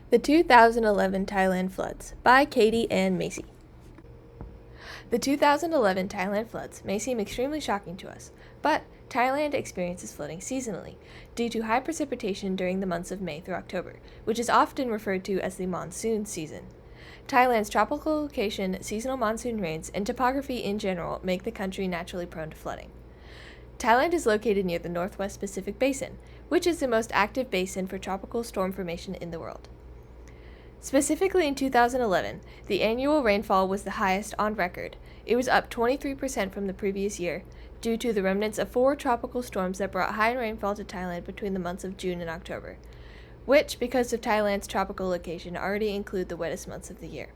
The 2011 Thailand Floods by Katie and Macee. The 2011 Thailand floods may seem extremely shocking to us, but Thailand experiences flooding seasonally due to high precipitation during the months of May through October, which is often referred to as the monsoon season. Thailand's tropical location, seasonal monsoon rains, and topography in general make the country naturally prone to flooding. Thailand is located near the Northwest Pacific Basin, which is the most active basin for tropical storm formation in the world. Specifically in 2011, the annual rainfall was the highest on record. It was up 23% from the previous year, due to the remnants of 4 tropical storms that brought high rainfall to Thailand between the months of June and October, which, because of Thailand's tropical location, already include the wettest months of the year.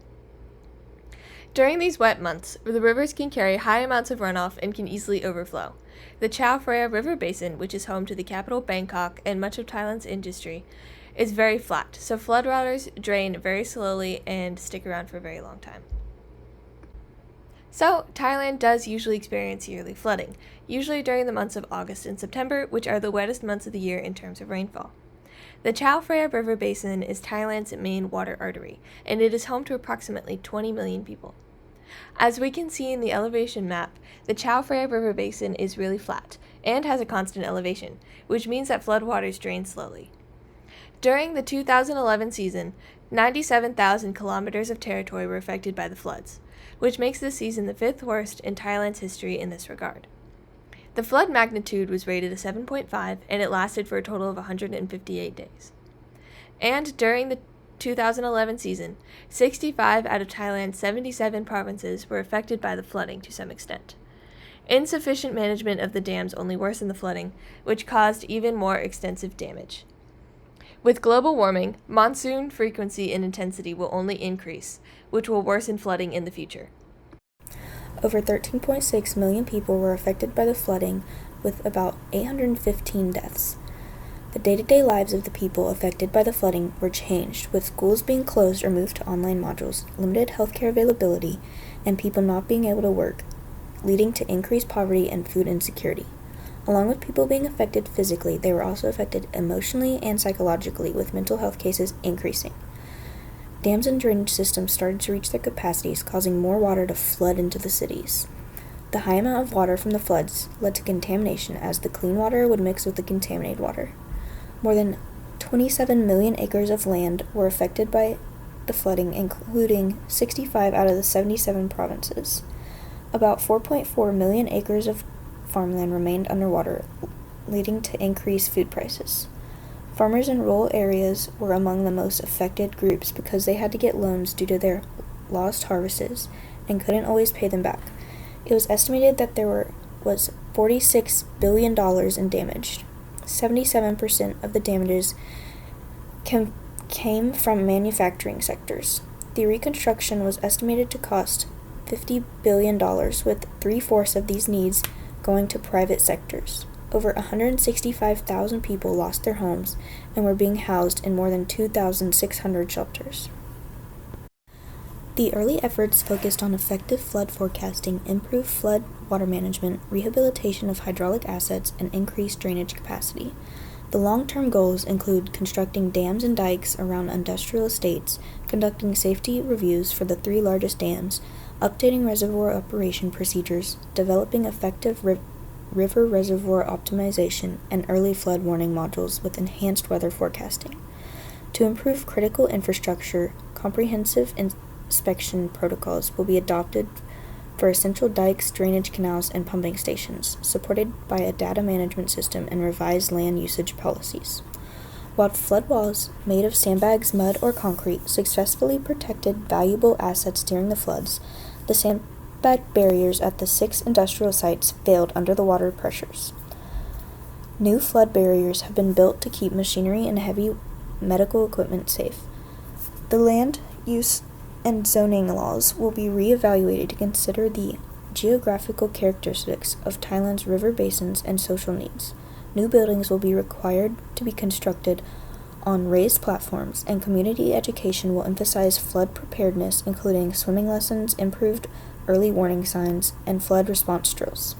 During these wet months, the rivers can carry high amounts of runoff and can easily overflow. The Chao Phraya River Basin, which is home to the capital Bangkok and much of Thailand's industry, is very flat, so floodwaters drain very slowly and stick around for a very long time. So, Thailand does usually experience yearly flooding, usually during the months of August and September, which are the wettest months of the year in terms of rainfall. The Chao Phraya River Basin is Thailand's main water artery, and it is home to approximately 20 million people. As we can see in the elevation map, the Chao Phraya River Basin is really flat and has a constant elevation, which means that floodwaters drain slowly. During the 2011 season, 97,000 kilometers of territory were affected by the floods, which makes this season the 5th worst in Thailand's history in this regard. The flood magnitude was rated a 7.5, and it lasted for a total of 158 days. And during the 2011 season, 65 out of Thailand's 77 provinces were affected by the flooding to some extent. Insufficient management of the dams only worsened the flooding, which caused even more extensive damage. With global warming, monsoon frequency and intensity will only increase, which will worsen flooding in the future. Over 13.6 million people were affected by the flooding, with about 815 deaths. The day-to-day lives of the people affected by the flooding were changed, with schools being closed or moved to online modules, limited healthcare availability, and people not being able to work, leading to increased poverty and food insecurity. Along with people being affected physically, they were also affected emotionally and psychologically, with mental health cases increasing. Dams and drainage systems started to reach their capacities, causing more water to flood into the cities. The high amount of water from the floods led to contamination, as the clean water would mix with the contaminated water. More than 27 million acres of land were affected by the flooding, including 65 out of the 77 provinces. About 4.4 million acres of farmland remained underwater, leading to increased food prices. Farmers in rural areas were among the most affected groups because they had to get loans due to their lost harvests and couldn't always pay them back. It was estimated that there was $46 billion in damage. 77% of the damages came from manufacturing sectors. The reconstruction was estimated to cost $50 billion, with 3/4 of these needs going to private sectors. Over 165,000 people lost their homes and were being housed in more than 2,600 shelters. The early efforts focused on effective flood forecasting, improved flood water management, rehabilitation of hydraulic assets, and increased drainage capacity. The long-term goals include constructing dams and dikes around industrial estates, conducting safety reviews for the 3 largest dams, updating reservoir operation procedures, developing effective river reservoir optimization, and early flood warning modules with enhanced weather forecasting. To improve critical infrastructure, comprehensive inspection protocols will be adopted for essential dikes, drainage canals, and pumping stations, supported by a data management system and revised land usage policies. While flood walls made of sandbags, mud, or concrete successfully protected valuable assets during the floods, the sandbag barriers at the 6 industrial sites failed under the water pressures. New flood barriers have been built to keep machinery and heavy medical equipment safe. The land use and zoning laws will be re-evaluated to consider the geographical characteristics of Thailand's river basins and social needs. New buildings will be required to be constructed on raised platforms, and community education will emphasize flood preparedness, including swimming lessons, improved early warning signs, and flood response drills.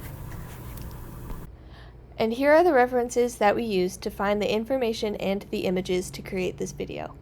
And here are the references that we used to find the information and the images to create this video.